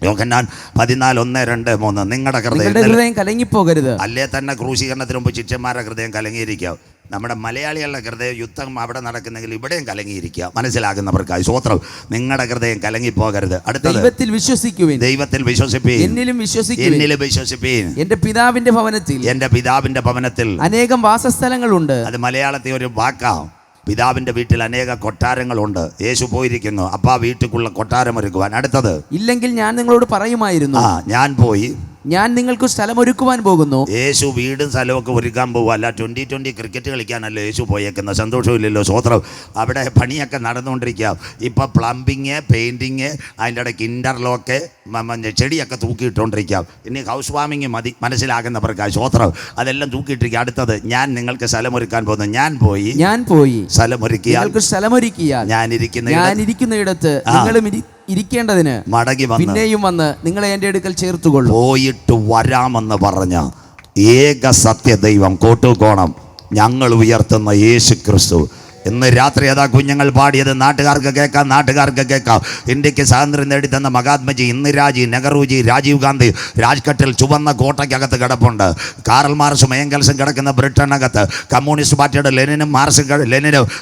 യോഹന്നാൻ 14, 1, 2, 3. നിങ്ങളുടെ ഹൃദയം കലങ്ങിപ്പോകരുത്. അല്ലേ തന്നെ ക്രൂശീകരണത്തിന് മുമ്പ് ശിഷ്യന്മാരുടെ ഹൃദയം കലങ്ങിയിരിക്കുക. നമ്മുടെ മലയാളികളുടെ ഹൃദയം യുദ്ധം അവിടെ നടക്കുന്നെങ്കിൽ ഇവിടെയും കലങ്ങിയിരിക്കുക. മനസ്സിലാകുന്നവർക്കായി സ്വോത്രം. നിങ്ങളുടെ ഹൃദയം കലങ്ങിപ്പോകരുത്. അടുത്ത ദൈവത്തിൽ വിശ്വസിക്കുവിൻ. എന്നിലും വിശ്വസിപ്പീൻ. എന്റെ പിതാവിന്റെ ഭവനത്തിൽ അനേകം വാസസ്ഥലങ്ങളുണ്ട്. അത് മലയാളത്തിൽ ഒരു വാക്കാണ്. പിതാവിൻ്റെ വീട്ടിൽ അനേക കൊട്ടാരങ്ങളുണ്ട്. യേശു പോയിരിക്കുന്നു അപ്പാ വീട്ടിലുള്ള കൊട്ടാരം ഒരുക്കുവാൻ. അടുത്തത്. ഇല്ലെങ്കിൽ ഞാൻ നിങ്ങളോട് പറയുമായിരുന്നു, ഞാൻ പോയി ഞാൻ നിങ്ങൾക്ക് സ്ഥലം ഒരുക്കുവാൻ പോകുന്നു. യേശു വീടും സ്ഥലമൊക്കെ ഒരുക്കാൻ പോകുക. അല്ല 2020 ക്രിക്കറ്റ് കളിക്കാനല്ല യേശു പോയേക്കുന്ന. സന്തോഷമില്ലല്ലോ, സ്വോത്രം. അവിടെ പണിയൊക്കെ നടന്നുകൊണ്ടിരിക്കുക. ഇപ്പം പ്ലംബിങ്, പെയിൻറ്റിങ്, അതിൻ്റെ ഇടയ്ക്ക് ഇൻ്റർലോക്ക്, ചെടിയൊക്കെ തൂക്കിയിട്ടുകൊണ്ടിരിക്കുക. ഇനി ഹൗസ് വാമിങ് മതി. മനസ്സിലാകുന്നവർക്ക് സ്വോത്രം. അതെല്ലാം തൂക്കിയിട്ടിരിക്കുക. അടുത്തത്. ഞാൻ നിങ്ങൾക്ക് സ്ഥലമൊരുക്കാൻ പോകുന്നു. ഞാൻ പോയി സ്ഥലമൊരുക്കിയാൽ ഞാൻ ഇരിക്കുന്നിടത്ത് നിങ്ങളും ഇരിക്കേണ്ടതിന് മടങ്ങി പിന്നെയും വന്ന് നിങ്ങളെ എൻ്റെ അടുക്കൽ ചേർത്തുകൊള്ളു. പോയിട്ട് വരാമെന്ന് പറഞ്ഞ ഏക സത്യ ദൈവം കോട്ടുകോണം ഞങ്ങൾ ഉയർത്തുന്ന യേശു ക്രിസ്തു ഇന്ന് രാത്രി അതാ കുഞ്ഞുങ്ങൾ പാടിയത് നാട്ടുകാർക്ക് കേൾക്കാം. ഇന്ത്യക്ക് സ്വാതന്ത്ര്യം നേടിത്തന്ന മഹാത്മജി, ഇന്ദിരാജി, നെഹ്റുജി, രാജീവ് ഗാന്ധി രാജ്ഘട്ടിൽ ചുവന്ന കോട്ടയ്ക്കകത്ത് കിടപ്പുണ്ട്. കാറൽ മാർക്സും ഏംഗൽസും കിടക്കുന്ന ബ്രിട്ടനകത്ത്, കമ്മ്യൂണിസ്റ്റ് പാർട്ടിയുടെ ലെനിനും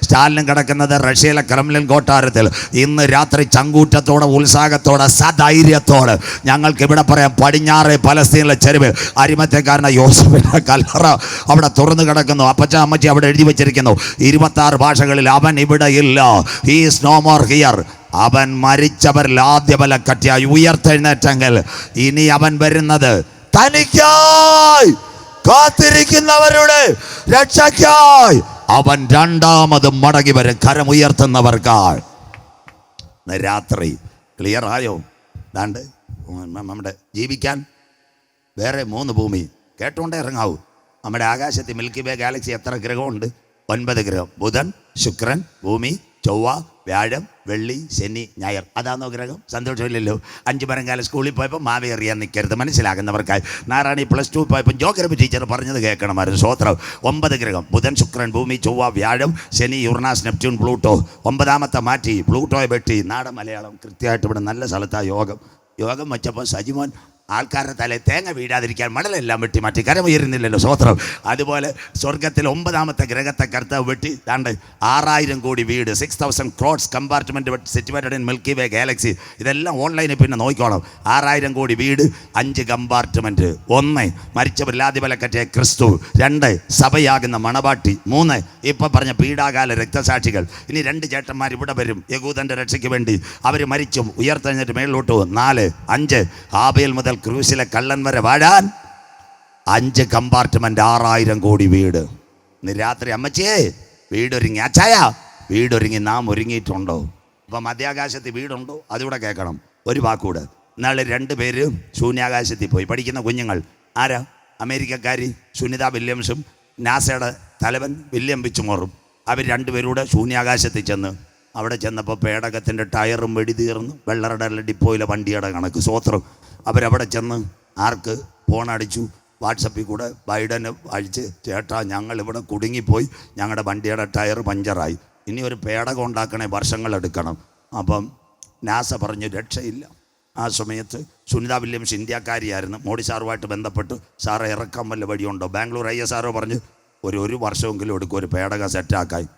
സ്റ്റാലിനും കിടക്കുന്നത് റഷ്യയിലെ ക്രെംലിൻ കൊട്ടാരത്തിൽ. ഇന്ന് രാത്രി ചങ്കൂറ്റത്തോടെ, ഉത്സാഹത്തോടെ, സധൈര്യത്തോടെ ഞങ്ങൾക്ക് ഇവിടെ പറയാം, പടിഞ്ഞാറ് പലസ്തീനിലെ ചെരുവിൽ അരിമത്യക്കാരനായ യോസഫിന്റെ കല്ലറ അവിടെ തുറന്നു കിടക്കുന്നു. അപ്പച്ച അമ്മച്ചി അവിടെ എഴുതി വെച്ചിരിക്കുന്നു 26 ഭാഷകളിൽ, അവൻ ഇവിടെ ഇല്ല, he is no more here. അവൻ മരിച്ചവരിൽ ആദ്യ ബലക്കട്ടിയായി ഉയർത്തെഴുന്നേറ്റെങ്കിൽ ഇനി അവൻ വരുന്നത് തനിക്കായി കാത്തിരിക്കുന്നവരുടെ രക്ഷയ്ക്കായി. അവൻ രണ്ടാമത് മടങ്ങി വരും കരമുയർത്തുന്നവർക്കായി. രാത്രി ക്ലിയർ ആയോ? ദാണ്ട് നമ്മുടെ ജീവിക്കാൻ വേറെ 3 ഭൂമി കേട്ടുകൊണ്ടേ ഇറങ്ങാവൂ. നമ്മുടെ ആകാശത്തിൽ മിൽക്കി വേ ഗാലക്സി എത്ര ഗ്രഹമുണ്ട്? 9 ഗ്രഹം. ബുധൻ, ശുക്രൻ, ഭൂമി, ചൊവ്വ, വ്യാഴം, വെള്ളി, ശനി, ഞായർ. അതാണോ ഗ്രഹം? സന്തോഷമില്ലല്ലോ. 5 മരങ്കാലം സ്കൂളിൽ പോയപ്പോൾ മാവി എറിയാൻ നിൽക്കരുത്, മനസ്സിലാകുന്നവർക്കായി. നാരായണി +2 പോയപ്പോൾ ജോഗ്രഫി ടീച്ചർ പറഞ്ഞത് കേൾക്കണമായിരുന്നു. സ്വോത്രം. 9 ഗ്രഹം: ബുധൻ, ശുക്രൻ, ഭൂമി, ചൊവ്വ, വ്യാഴം, ശനി, യുറനാസ്, നെപ്റ്റ്യൂൺ, പ്ലൂട്ടോ. 9ാമത്തെ മാറ്റി, പ്ലൂട്ടോയെ വെട്ടി. നാടൻ മലയാളം കൃത്യമായിട്ട് ഇവിടെ നല്ല സ്ഥലത്താണ് യോഗം വെച്ചപ്പോൾ സജിമോൻ ആൾക്കാരുടെ തലേ തേങ്ങ വീഴാതിരിക്കാൻ മണലെല്ലാം വെട്ടി മാറ്റി. കരമുയരുന്നില്ലല്ലോ, സ്വോത്രം. അതുപോലെ സ്വർഗത്തിൽ 9ാമത്തെ ഗ്രഹത്തെ കർത്താവ് വെട്ടി. ദാണ്ട് 6000 കോടി വീട്, 6000 crores compartment situated in milky way Galaxy. ഇതെല്ലാം ഓൺലൈനിൽ പിന്നെ നോക്കിക്കോണം. 6000 കോടി വീട്, 5 കമ്പാർട്ട്മെൻറ്റ്. 1 മരിച്ചവരിൽ ആദ്യ ബലക്കറ്റിയ ക്രിസ്തു, 2 സഭയാകുന്ന മണവാട്ടി, 3 ഇപ്പം പറഞ്ഞ പീഡാകാല രക്തസാക്ഷികൾ. ഇനി 2 ചേട്ടന്മാർ ഇവിടെ വരും യഹൂദൻ്റെ രക്ഷയ്ക്ക് വേണ്ടി. അവർ മരിച്ചും ഉയർത്തെഴുന്നേറ്റ് മേളിലോട്ട്. 4, 5 ആബേൽ മുതൽ ക്രൂശിലെ കള്ളൻ വരെ വാഴാൻ 5 കമ്പാർട്ട്മെന്റ്, 6000 കോടി വീട്. ഇന്ന് രാത്രി അമ്മച്ചിയെ വീടൊരുങ്ങി. അച്ചായ വീടൊരുങ്ങി. നാം ഒരുങ്ങിയിട്ടുണ്ടോ? അപ്പം മധ്യാകാശത്ത് വീടുണ്ടോ? അതുകൂടെ കേൾക്കണം. ഒരു വാക്കൂടെ. ഇന്നാളെ 2 പേര് ശൂന്യാകാശത്തിൽ പോയി. പഠിക്കുന്ന കുഞ്ഞുങ്ങൾ. ആരാ? അമേരിക്കക്കാരി സുനിത വില്യംസും നാസയുടെ തലവൻ വില്യം വിച്ചുമോറും. അവർ 2 പേരൂടെ ശൂന്യാകാശത്തിൽ ചെന്ന്. അവിടെ ചെന്നപ്പോൾ പേടകത്തിൻ്റെ ടയറും വെടി തീർന്നു. വെള്ളറുടെ ഡിപ്പോയിലെ വണ്ടിയുടെ കണക്ക്. സ്വോത്രം. അവരവിടെ ചെന്ന് ആർക്ക് ഫോണടിച്ചു? വാട്സപ്പിൽ കൂടെ ബൈഡന് അഴിച്ച്, ചേട്ടാ ഞങ്ങളിവിടെ കുടുങ്ങിപ്പോയി, ഞങ്ങളുടെ വണ്ടിയുടെ ടയർ പഞ്ചറായി, ഇനി ഒരു പേടകം ഉണ്ടാക്കണേ, വർഷങ്ങളെടുക്കണം. അപ്പം നാസ പറഞ്ഞു രക്ഷയില്ല. ആ സമയത്ത് സുനിത വില്യംസ് ഇന്ത്യക്കാരിയായിരുന്നു. മോഡി സാറുമായിട്ട് ബന്ധപ്പെട്ട്, സാറെ ഇറക്കാൻ വല്ല വഴിയുണ്ടോ? ബാംഗ്ലൂർ ISRO പറഞ്ഞ് ഒരു വർഷമെങ്കിലും എടുക്കും ഒരു പേടകം സെറ്റാക്കായി.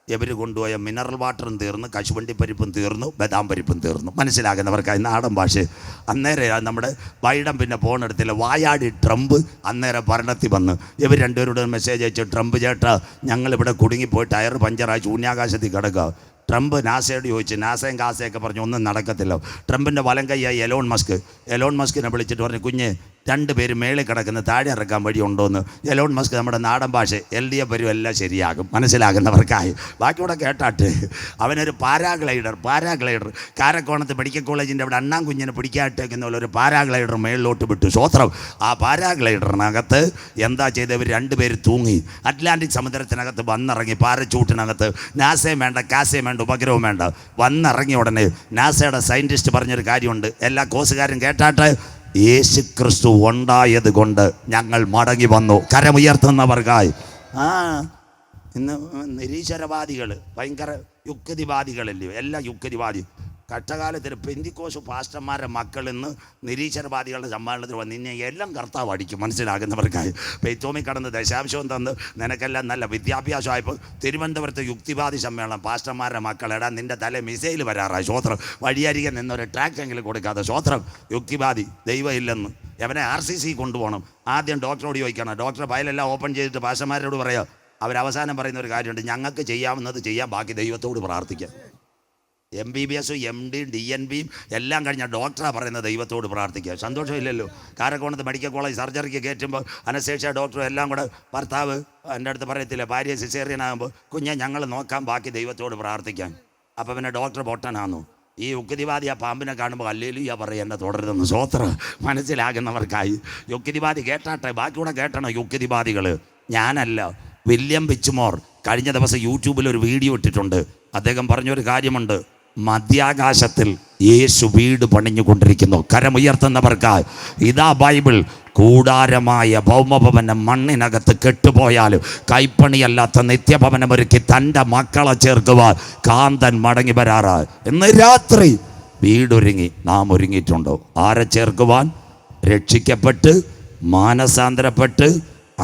ഇവർ കൊണ്ടുപോയ മിനറൽ വാട്ടറും തീർന്നു, കശുവണ്ടി പരിപ്പും തീർന്നു, ബദാം പരിപ്പും തീർന്നു. മനസ്സിലാകുന്നവർക്കായി നാടൻ ഭാഷ. അന്നേരം നമ്മുടെ ബൈഡൻ പിന്നെ ഫോണെടുത്തില്ല. വായാടി ട്രംപ് അന്നേരം ഭരണത്തിൽ വന്ന് ഇവർ 2 പേരോട് മെസ്സേജ് അയച്ചു, ട്രംപ് ചേട്ടാ ഞങ്ങളിവിടെ കുടുങ്ങിപ്പോയി, ടയർ പഞ്ചറായി, ശൂന്യാകാശത്തിൽ കിടക്കുക. ട്രംപ് നാസയോട് ചോദിച്ചു. നാസയും കാസയൊക്കെ പറഞ്ഞു ഒന്നും നടക്കത്തില്ല. ട്രംപിൻ്റെ വലം കൈയായി എലോൺ മസ്കിനെ വിളിച്ചിട്ട് പറഞ്ഞു, കുഞ്ഞ് 2 പേര് മേളിൽ കിടക്കുന്ന താഴെ ഇറക്കാൻ വഴിയുണ്ടോയെന്ന്. എലോൺ മസ്ക് നമ്മുടെ നാടൻ ഭാഷ LDF വരും, എല്ലാം ശരിയാകും. മനസ്സിലാകുന്നവർക്കായി. ബാക്കിയൂടെ കേട്ടാട്ട്. അവനൊരു പാരാഗ്ലൈഡർ കാരക്കോണത്ത് മെഡിക്കൽ കോളേജിൻ്റെ അവിടെ അണ്ണാൻ കുഞ്ഞിനെ പിടിക്കാട്ടേക്കുന്ന പോലെ ഒരു പാരാഗ്ലൈഡർ മേളിലോട്ട് വിട്ടു. സ്വോത്രം. ആ പാരാഗ്ലൈഡറിനകത്ത് എന്താ ചെയ്തവർ? 2 പേര് തൂങ്ങി അറ്റ്ലാന്റിക് സമുദ്രത്തിനകത്ത് വന്നിറങ്ങി. പാരച്ചൂട്ടിനകത്ത് നാസയും വേണ്ട, കാസയും വേണ്ട, ഉപഗ്രഹവും വേണ്ട. വന്നിറങ്ങി ഉടനെ നാസയുടെ സയൻറ്റിസ്റ്റ് പറഞ്ഞൊരു കാര്യമുണ്ട്, എല്ലാ കോസുകാരും കേട്ടാട്ട്. യേശു ക്രിസ്തു ഉണ്ടായത് കൊണ്ട് ഞങ്ങൾ മടങ്ങി വന്നു. കരമുയർത്തുന്നവർക്കായി. ഇന്ന് നിരീശ്വരവാദികൾ, ഭയങ്കര യുക്തിവാദികളല്ലയോ, എല്ലാ യുക്തിവാദി. കഷ്ടകാലത്തിന് പെന്തിക്കോസ് പാസ്റ്റർമാരുടെ മക്കൾ ഇന്ന് നിരീശ്വരവാദികളുടെ സമ്മേളനത്തിൽ വന്ന് നിന്നെ എല്ലാം കർത്താവ് അടിക്കും. മനസ്സിലാകുന്നവർക്കായി. പെയ്ത്തോമി കടന്ന് ദശാംശവും തന്ന് നിനക്കെല്ലാം നല്ല വിദ്യാഭ്യാസമായപ്പോൾ തിരുവനന്തപുരത്ത് യുക്തിവാദി സമ്മേളനം. പാസ്റ്റർമാരുടെ മക്കളെടാ നിൻ്റെ തല മിസൈൽ വരാറായി. സ്വോത്രം. വഴിയരികെ നിന്നൊരു ട്രാക്കെങ്കിലും കൊടുക്കാതെ. സ്വോത്രം. യുക്തിവാദി. ദൈവം ഇല്ലെന്ന്. അവനെ RCC കൊണ്ടുപോകണം. ആദ്യം ഡോക്ടറോട് ചോദിക്കണം. ഡോക്ടർ ഫയലെല്ലാം ഓപ്പൺ ചെയ്തിട്ട് പാസ്റ്റർമാരോട് പറയാം. അവരവസാനം പറയുന്ന ഒരു കാര്യമുണ്ട്, ഞങ്ങൾക്ക് ചെയ്യാവുന്നത് ചെയ്യാം, ബാക്കി ദൈവത്തോട് പ്രാർത്ഥിക്കാം. MBBS, MD, DNB എല്ലാം കഴിഞ്ഞ ഡോക്ടറാണ് പറയുന്നത് ദൈവത്തോട് പ്രാർത്ഥിക്കുക. സന്തോഷമില്ലല്ലോ. കാരക്കോണത്ത് മെഡിക്കൽ കോളേജ് സർജറിക്ക് കയറ്റുമ്പോൾ അനസ്തേഷ്യ ഡോക്ടറും എല്ലാം കൂടെ, ഭർത്താവ് എൻ്റെ അടുത്ത് പറയത്തില്ല, ഭാര്യ സിസേറിയനാകുമ്പോൾ കുഞ്ഞെ ഞങ്ങൾ നോക്കാം, ബാക്കി ദൈവത്തോട് പ്രാർത്ഥിക്കാൻ. അപ്പോൾ പിന്നെ ഡോക്ടർ പൊട്ടനാന്നു. ഈ യുക്തിവാദി ആ പാമ്പിനെ കാണുമ്പോൾ ഹല്ലേലൂയ പറയും, എന്നെ തുടരുതെന്ന്. സ്വോത്രം. മനസ്സിലാകുന്നവർക്കായി. യുക്തിവാദി കേട്ടാട്ടെ, ബാക്കിയൂടെ കേട്ടണം. യുക്തിവാദികൾ ഞാനല്ല. വില്യം വിച്ചുമോർ കഴിഞ്ഞ ദിവസം യൂട്യൂബിൽ ഒരു വീഡിയോ ഇട്ടിട്ടുണ്ട്. അദ്ദേഹം പറഞ്ഞൊരു കാര്യമുണ്ട്. മധ്യാകാശത്തിൽ യേശു വീട് പണിഞ്ഞുകൊണ്ടിരിക്കുന്നു. കരമുയർത്തുന്നവർക്കായി ഇതാ ബൈബിൾ. കൂടാരമായ ഭൗമഭവനം മണ്ണിനകത്ത് കെട്ടുപോയാലും കൈപ്പണിയല്ലാത്ത നിത്യഭവനം ഒരുക്കി തൻ്റെ മക്കളെ ചേർക്കുവാൻ കാന്തൻ മടങ്ങി വരാറായി. ഇന്ന് രാത്രി വീടൊരുങ്ങി. നാം ഒരുങ്ങിയിട്ടുണ്ടോ? ആരെ ചേർക്കുവാൻ? രക്ഷിക്കപ്പെട്ട് മാനസാന്തരപ്പെട്ട്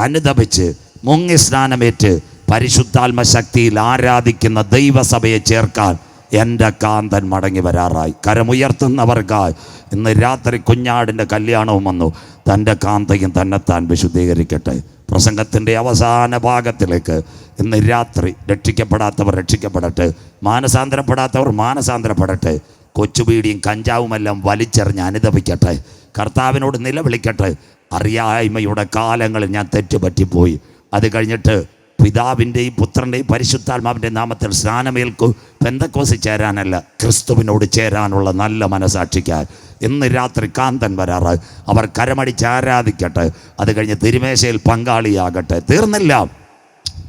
അനുതപിച്ച് മുങ്ങി സ്നാനമേറ്റ് പരിശുദ്ധാത്മ ശക്തിയിൽ ആരാധിക്കുന്ന ദൈവസഭയെ ചേർക്കാൻ എൻ്റെ കാന്തൻ മടങ്ങി വരാറായി. കരമുയർത്തുന്നവർക്കായി ഇന്ന് രാത്രി കുഞ്ഞാടിൻ്റെ കല്യാണവും വന്നു. തൻ്റെ കാന്തയും തന്നെത്താൻ വിശുദ്ധീകരിക്കട്ടെ. പ്രസംഗത്തിൻ്റെ അവസാന ഭാഗത്തിലേക്ക് ഇന്ന് രാത്രി രക്ഷിക്കപ്പെടാത്തവർ രക്ഷിക്കപ്പെടട്ടെ, മാനസാന്തരപ്പെടാത്തവർ മാനസാന്തരപ്പെടട്ടെ, കൊച്ചുപീടിയും കഞ്ചാവുമെല്ലാം വലിച്ചെറിഞ്ഞ് അനുദപിക്കട്ടെ, കർത്താവിനോട് നിലവിളിക്കട്ടെ. അറിയായ്മയുടെ കാലങ്ങളിൽ ഞാൻ തെറ്റുപറ്റിപ്പോയി. അത് കഴിഞ്ഞിട്ട് പിതാവിൻ്റെയും പുത്രൻ്റെയും പരിശുദ്ധാത്മാവിൻ്റെയും നാമത്തിൽ സ്നാനമേൽക്കൂ. പെന്തക്കോസിൽ ചേരാനല്ല, ക്രിസ്തുവിനോട് ചേരാനുള്ള നല്ല മനസാക്ഷിക്കാൻ ഇന്ന് രാത്രി കാന്തൻ വരാറ്. അവർ കരമടിച്ച് ആരാധിക്കട്ടെ. അത് കഴിഞ്ഞ് തിരുമേശയിൽ പങ്കാളിയാകട്ടെ. തീർന്നില്ല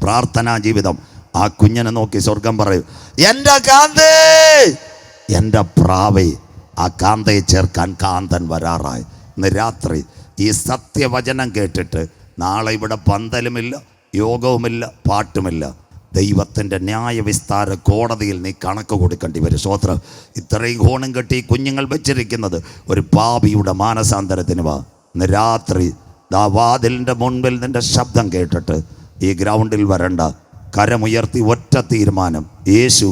പ്രാർത്ഥനാ ജീവിതം. ആ കുഞ്ഞിനെ നോക്കി സ്വർഗം പറയും, എൻ്റെ കാന്തേ, എൻ്റെ പ്രാവേ. ആ കാന്തയെ ചേർക്കാൻ കാന്തൻ വരാറായി. ഇന്ന് രാത്രി ഈ സത്യവചനം കേട്ടിട്ട് നാളെ ഇവിടെ പന്തലുമില്ല, യോഗവുമില്ല, പാട്ടുമില്ല. ദൈവത്തിൻ്റെ ന്യായവിസ്താര കോടതിയിൽ നീ കണക്ക് കൊടുക്കേണ്ടി വരും. സ്വോത്രം. ഇത്രയും ഹോണും കെട്ടി കുഞ്ഞുങ്ങൾ വെച്ചിരിക്കുന്നത് ഒരു പാപിയുടെ മാനസാന്തരത്തിന് വാ. ഇന്ന് രാത്രി വാതിലിൻ്റെ മുൻപിൽ നിൻ്റെ ശബ്ദം കേട്ടിട്ട് ഈ ഗ്രൗണ്ടിൽ വരണ്ട. കരമുയർത്തി ഒറ്റ തീരുമാനം, യേശു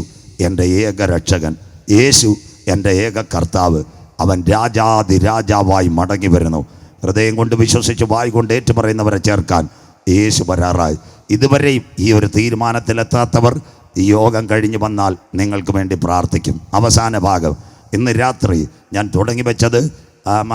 എൻ്റെ ഏക രക്ഷകൻ, യേശു എൻ്റെ ഏക കർത്താവ്, അവൻ രാജാതിരാജാവായി മടങ്ങി വരുന്നു. ഹൃദയം കൊണ്ട് വിശ്വസിച്ച് വായ് കൊണ്ട് ഏറ്റുപറയുന്നവരെ ചേർക്കാൻ യേശു വരാറായി. ഇതുവരെയും ഈ ഒരു തീരുമാനത്തിലെത്താത്തവർ ഈ യോഗം കഴിഞ്ഞ് വന്നാൽ നിങ്ങൾക്ക് വേണ്ടി പ്രാർത്ഥിക്കും. അവസാന ഭാഗം ഇന്ന് രാത്രി ഞാൻ തുടങ്ങി വെച്ചത്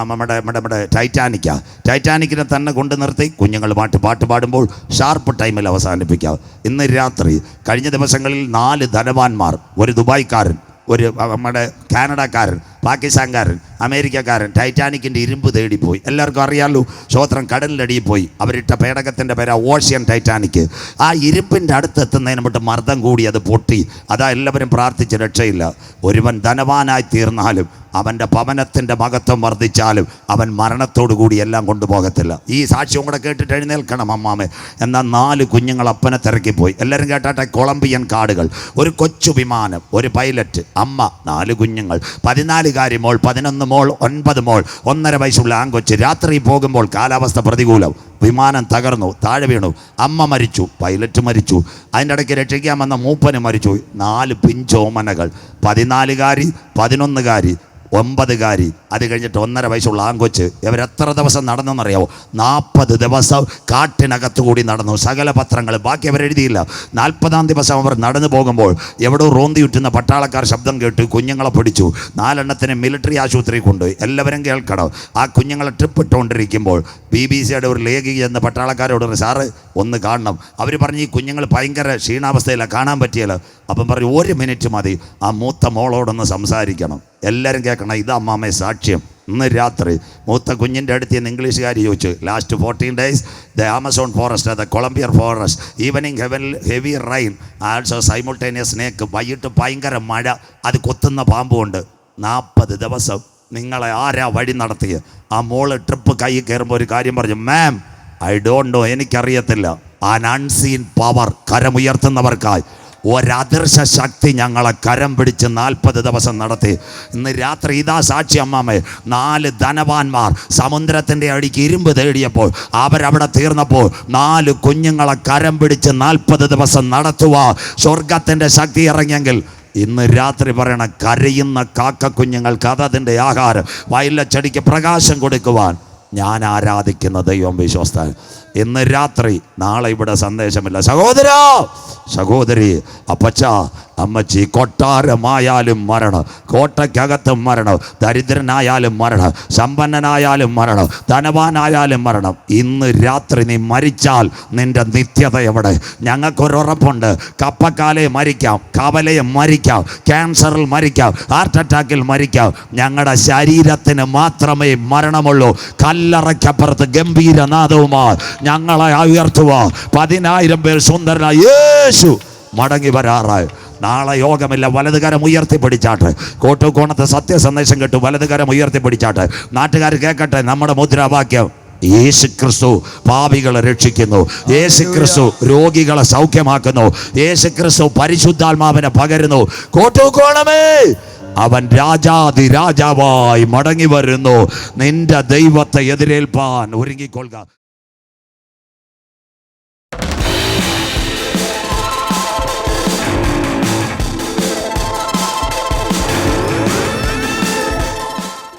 നമ്മുടെ ടൈറ്റാനിക്കിനെ തന്നെ കൊണ്ട് നിർത്തി കുഞ്ഞുങ്ങൾ പാട്ട് പാടുമ്പോൾ ഷാർപ്പ് ടൈമിൽ അവസാനിപ്പിക്കാം. ഇന്ന് രാത്രി കഴിഞ്ഞ ദിവസങ്ങളിൽ 4 ധനവാന്മാർ, ഒരു ദുബായ്ക്കാരൻ, ഒരു നമ്മുടെ കാനഡക്കാരൻ, പാകിസ്ഥാൻകാരൻ, അമേരിക്കക്കാരൻ ടൈറ്റാനിക്കിൻ്റെ ഇരുമ്പ് തേടിപ്പോയി. എല്ലാവർക്കും അറിയാമല്ലോ. സ്വോത്രം. കടലിലടിയിൽ പോയി. അവരിട്ട പേടകത്തിൻ്റെ പേരാ ഓഷ്യൻ ടൈറ്റാനിക്. ആ ഇരുമ്പിൻ്റെ അടുത്തെത്തുന്നതിന് മുമ്പ് മർദ്ദം കൂടി അത് പൊട്ടി. അതാ എല്ലാവരും പ്രാർത്ഥിച്ച് രക്ഷയില്ല. ഒരുവൻ ധനവാനായി തീർന്നാലും അവൻ്റെ ഭവനത്തിൻ്റെ മഹത്വം വർദ്ധിച്ചാലും അവൻ മരണത്തോടു കൂടി എല്ലാം കൊണ്ടുപോകത്തില്ല. ഈ സാക്ഷ്യം കൂടെ കേട്ടിട്ട് എഴുന്നേൽക്കണം അമ്മാമേ. എന്നാൽ 4 കുഞ്ഞുങ്ങൾ അപ്പനെ തിരക്കിപ്പോയി. എല്ലാവരും കേട്ടാട്ടെ. കൊളംബിയൻ കാടുകൾ, ഒരു കൊച്ചു വിമാനം, ഒരു പൈലറ്റ്, അമ്മ, 4 കുഞ്ഞുങ്ങൾ, 14 മോൾ, 11 മോൾ, 9 മോൾ, 1.5 വയസ്സുള്ള ആൺകൊച്ച്. രാത്രി പോകുമ്പോൾ കാലാവസ്ഥ പ്രതികൂലം, വിമാനം തകർന്നു, താഴെ വീണു, അമ്മ മരിച്ചു, പൈലറ്റ് മരിച്ചു, അതിൻ്റെ ഇടയ്ക്ക് രക്ഷിക്കാൻ വന്ന മൂപ്പന് മരിച്ചു. 4 പിഞ്ചോമനകൾ, 14 11 9. അത് കഴിഞ്ഞിട്ട് 1.5 വയസ്സുള്ള ആൺകൊച്ച്. ഇവരെത്ര ദിവസം നടന്നെന്നറിയാവോ? 40 ദിവസം കാട്ടിനകത്തു കൂടി നടന്നു. സകല പത്രങ്ങൾ ബാക്കി അവരെഴുതിയില്ല. 40-ാം ദിവസം അവർ നടന്നു പോകുമ്പോൾ എവിടെയോ റോന്തിയുറ്റുന്ന പട്ടാളക്കാർ ശബ്ദം കേട്ട് കുഞ്ഞുങ്ങളെ പിടിച്ചു. 4 എണ്ണത്തിന് മിലിറ്ററി ആശുപത്രി കൊണ്ടുപോയി. എല്ലാവരും കേൾക്കണം. ആ കുഞ്ഞുങ്ങളെ ട്രിപ്പ് ഇട്ടുകൊണ്ടിരിക്കുമ്പോൾ BBC-യുടെ ഒരു ലേഖിക എന്ന പട്ടാളക്കാരോട് പറഞ്ഞു, സാറ് ഒന്ന് കാണണം. അവർ പറഞ്ഞു, ഈ കുഞ്ഞുങ്ങൾ ഭയങ്കര ക്ഷീണാവസ്ഥയിലാണ്, കാണാൻ പറ്റിയല്ലോ. അപ്പം പറഞ്ഞു, 1 മിനിറ്റ് മതി, ആ മൂത്ത മോളോടൊന്ന് സംസാരിക്കണം. എല്ലാവരും കേൾക്കണം. ഇത് അമ്മാമ്മയെ സാക്ഷ്യം. ഇന്ന് രാത്രി മൂത്ത കുഞ്ഞിൻ്റെ അടുത്ത് നിന്ന് ഇംഗ്ലീഷുകാർ ചോദിച്ചു, last 14 days the Amazon forest, the Colombian forest, evening heavy rain, also simultaneous snake. വൈകിട്ട് ഭയങ്കര മഴ, അത് കൊത്തുന്ന പാമ്പുണ്ട്. 40 ദിവസം നിങ്ങളെ ആരാ വഴി നടത്തിയത്? ആ മോള് ട്രിപ്പ് കൈ കയറുമ്പോൾ ഒരു കാര്യം പറഞ്ഞു, മാം ഐ ഡോണ്ട് നോ, എനിക്കറിയത്തില്ല. An unseen power. കരമുയർത്തുന്നവർക്കായി ഒരദൃശ്യ ശക്തി ഞങ്ങളെ കരം പിടിച്ച് 40 ദിവസം നടത്തി. ഇന്ന് രാത്രി ഇതാ സാക്ഷി അമ്മാമേ. 4 ധനവാന്മാർ സമുദ്രത്തിൻ്റെ അടിക്ക് ഇരുമ്പ് തേടിയപ്പോൾ അവരവിടെ തീർന്നപ്പോൾ 4 കുഞ്ഞുങ്ങളെ കരം പിടിച്ച് 40 ദിവസം നടത്തുക സ്വർഗത്തിൻ്റെ ശക്തി ഇറങ്ങിയെങ്കിൽ ഇന്ന് രാത്രി പറയണ, കരയുന്ന കാക്ക കുഞ്ഞുങ്ങൾക്ക് അതതിൻ്റെ ആഹാരം, വയലിലെ ചെടിക്ക് പ്രകാശം കൊടുക്കുവാൻ ഞാൻ ആരാധിക്കുന്ന ദൈവം വിശ്വസ്തൻ. ഇന്ന് രാത്രി, നാളെ ഇവിടെ സന്ദേശമില്ല. സഹോദരാ, സഹോദരി, അപ്പച്ച, അമ്മച്ചി, കൊട്ടാരമായാലും മരണം, കോട്ടയ്ക്കകത്തും മരണം, ദരിദ്രനായാലും മരണം, സമ്പന്നനായാലും മരണം, ധനവാനായാലും മരണം. ഇന്ന് രാത്രി നീ മരിച്ചാൽ നിന്റെ നിത്യത എവിടെ? ഞങ്ങൾക്കൊരുറപ്പുണ്ട്. കപ്പക്കാലെ മരിക്കാം, കവലയെ മരിക്കാം, ക്യാൻസറിൽ മരിക്കാം, ഹാർട്ട് അറ്റാക്കിൽ മരിക്കാം. ഞങ്ങളുടെ ശരീരത്തിന് മാത്രമേ മരണമുള്ളൂ. കല്ലറയ്ക്കപ്പുറത്ത് ഗംഭീരനാദവുമായി ഞങ്ങളെ ഉയർത്തുക. 10,000 പേർ സുന്ദരനായ യേശു മടങ്ങി വരാറായി. നാളെ യോഗമില്ല, വലതുകരം ഉയർത്തിപ്പിടിച്ചാട്ട്. കോട്ടൂക്കോണത്ത് സത്യസന്ദേശം കേട്ടു, വലതുകരം ഉയർത്തിപ്പിടിച്ചാട്ട്. നാട്ടുകാർ കേൾക്കട്ടെ നമ്മുടെ മുദ്രാവാക്യം: യേശു ക്രിസ്തു പാപികളെ രക്ഷിക്കുന്നു, യേശു ക്രിസ്തു രോഗികളെ സൗഖ്യമാക്കുന്നു, യേശു ക്രിസ്തു പരിശുദ്ധാത്മാവിനെ പകരുന്നു. കോട്ടൂക്കോണമേ, അവൻ രാജാതി രാജാവായി മടങ്ങി വരുന്നു. നിന്റെ ദൈവത്തെ എതിരേൽപ്പാൻ ഒരുങ്ങിക്കൊള്ളുക.